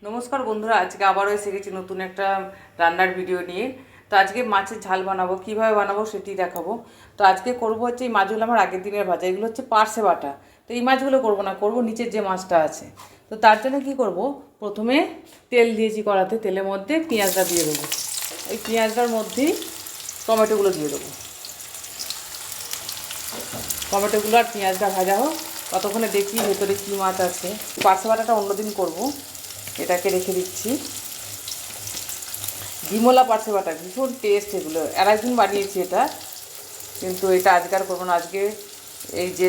নমস্কার বন্ধুরা, আজকে আবারও এসে গেছি নতুন একটা রান্নার ভিডিও নিয়ে। তো আজকে মাছের ঝাল বানাবো, কিভাবে বানাবো সেটি দেখাবো। তো আজকে করব হচ্ছে এই মাছগুলো আমার আগের দিনের ভাজা, এগুলো হচ্ছে পার্শে বাটা। তো এই মাছগুলো করব না, করব নিচের যে মাছটা আছে। তো তার জন্য কি করব, প্রথমে তেল দিয়েছি কড়াতে, তেলের মধ্যে পেঁয়াজটা দিয়ে দেবো। এই পেঁয়াজটার মধ্যেই টমেটোগুলো দিয়ে দেবো। টমেটোগুলো আর পেঁয়াজটা ভাজা হোক, ততক্ষণে দেখি ভেতরে কী মাছ আছে। পার্শে বাটাটা অন্যদিন করব, এটাকে রেখে দিচ্ছি। ডিমলা পার্শে বাটা ভীষণ টেস্ট, এগুলো আর একদিন বানিয়েছি এটা, কিন্তু এটা আজকে আর করবো না। আজকে এই যে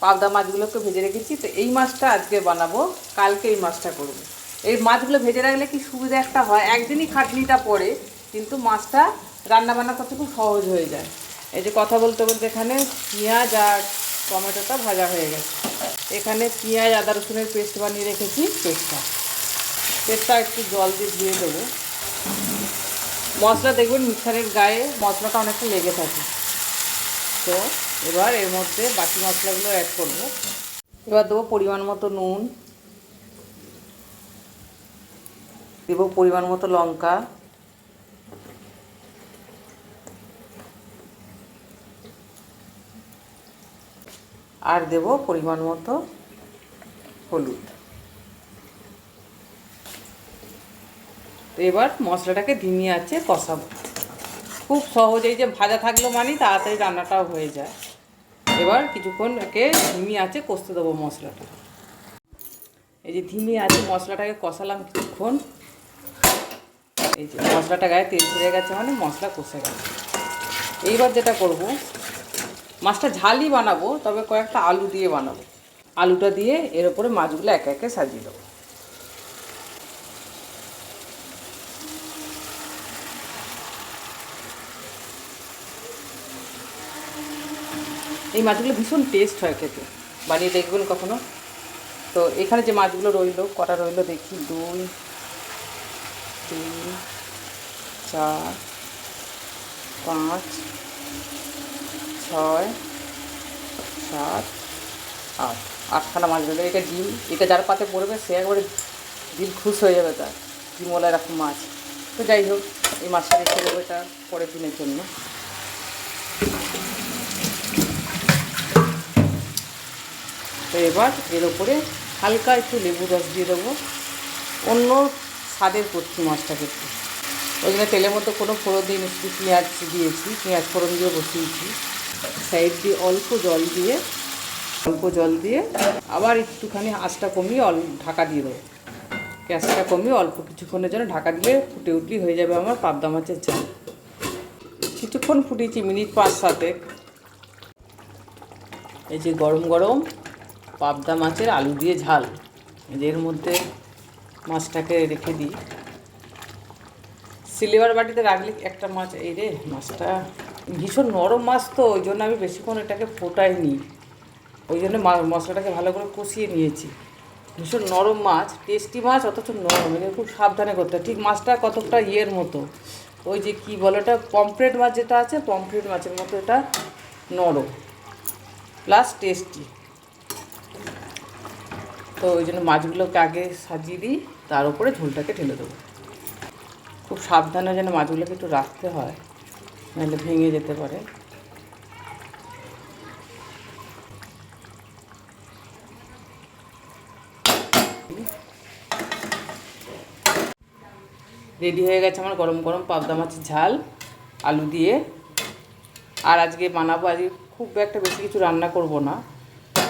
পাবদা মাছগুলোকে ভেজে রেখেছি, তো এই মাছটা আজকে বানাবো, কালকে এই মাছটা করবো। এই মাছগুলো ভেজে রাখলে কি সুবিধা একটা হয়, একদিনই খাটনিটা পড়ে, কিন্তু মাছটা রান্নাবান্না করতে খুব সহজ হয়ে যায়। এই যে কথা বলতে বলতে এখানে পেঁয়াজ আর টমেটোটা ভাজা হয়ে গেছে। এখানে পেঁয়াজ আদা রসুনের পেস্ট বানিয়ে রেখেছি, পেস্টটা একটু জল দিয়ে ধুয়ে দেবো। মশলা দেখবেন মিক্সারের গায়ে মশলাটা অনেকটা লেগে থাকে। তো এবার এর মধ্যে বাকি মশলাগুলো অ্যাড করব। এবার দেবো পরিমাণ মতো নুন, দেবো পরিমাণ মতো লঙ্কা, আর দেবো পরিমাণ মতো হলুদ। তো এবার মশলাটাকে ধিমি আঁচে কষাবো। খুব সহজেই যে ভাজা থাকলেও মানে তাড়াতাড়ি রান্নাটাও হয়ে যায়। এবার কিছুক্ষণ একে ধিমি আঁচে কষতে দেবো মশলাটা। এই যে ধিমি আঁচে মশলাটাকে কষালাম কিছুক্ষণ। এই যে মশলাটা গায়ে তেল ছেড়ে গেছে, মানে মশলা কষে গেছে। এইবার যেটা করব, মাছটা ঝালই বানাবো, তবে কয়েকটা আলু দিয়ে বানাবো। আলুটা দিয়ে এর উপরে মাছগুলো একে একে সাজিয়ে দেবো। এই মাছগুলো ভীষণ টেস্ট হয় খেতে, বানিয়ে দেখবেন কখনো। তো এখানে যে মাছগুলো রইলো, কটা রইলো দেখি, 2, 3, 4, 5, 6, 7, 8, 8খানা মাছ রইলো। এটা ডিম, এটা যার পাতে পড়বে সে একবারে দিল খুশ হয়ে যাবে, তার ডিমওয়ালা এরকম মাছ। তো যাই হোক, এই মাছটা রেখে দেবো এটা পরের দিনের জন্য। তো এবার এর ওপরে হালকা একটু লেবু রস দিয়ে দেবো, অন্য স্বাদের করছি মাছটাকে একটু। ওই জন্য তেলের মধ্যে কোনো ফোড়ন দিইনি, শুধু পেঁয়াজ দিয়েছি, পেঁয়াজ ফোড়ন দিয়ে বসিয়েছি। সাইড দিয়ে অল্প জল দিয়ে আবার একটুখানি আঁচটা কমিয়ে ঢাকা দিয়ে দেবো। গ্যাসটা কমিয়ে অল্প কিছুক্ষণের জন্য ঢাকা দিলে ফুটে উঠলেই হয়ে যাবে আমার পাবদা মাছের ঝাল। কিছুক্ষণ ফুটিয়েছি, মিনিট 5-7। এই যে গরম গরম পাবদা মাছের আলু দিয়ে ঝাল, এর মধ্যে মাছটাকে রেখে দিই। সিলভার বাটিতে রাখলে একটা মাছ, এই রে মাছটা ভীষণ নরম মাছ, তো ওই জন্য আমি বেশিক্ষণ এটাকে ফোটাইনি। ওই জন্য মশলাটাকে ভালো করে কষিয়ে নিয়েছি। ভীষণ নরম মাছ, টেস্টি মাছ, অথচ নরম, এটা খুব সাবধানে করতে হয়। ঠিক মাছটা কতকটা ইয়ের মতো, ওই যে কী বলে ওটা, পমফ্রেট মাছ যেটা আছে, পমফ্রেট মাছের মতো এটা নরম প্লাস টেস্টি। তো ওই জন্য মাছগুলোকে আগে সাজিয়ে দিই, তার উপরে ঝোলটাকে ঢেলে দেবো। খুব সাবধানে যেন মাছগুলোকে একটু রাখতে হয়, নাহলে ভেঙে যেতে পারে। রেডি হয়ে গেছে আমার গরম গরম পাবদা মাছের ঝাল আলু দিয়ে। আর আজকে বানাবো, আজকে খুব একটা বেশি কিছু রান্না করব না,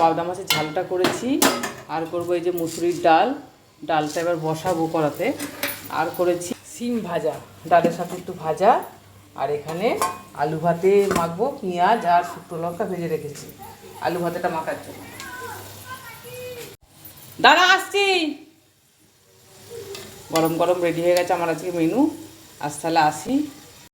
পাবদা মাছের ঝালটা করেছি। আর করবো এই যে মুসুরির ডালটা এবার বসাবো কড়াতে। আর করেছি সিম ভাজা, ডালের সাথে একটু ভাজা। আর এখানে আলু ভাতে মাখবো, পেঁয়াজ আর শুকনো লঙ্কা ভেজে রেখেছি আলু ভাতেটা মাখার জন্য। দাঁড়া আসছি। গরম গরম রেডি হয়ে গেছে আমার আজকে মেনু। আজ তাহলে আসি।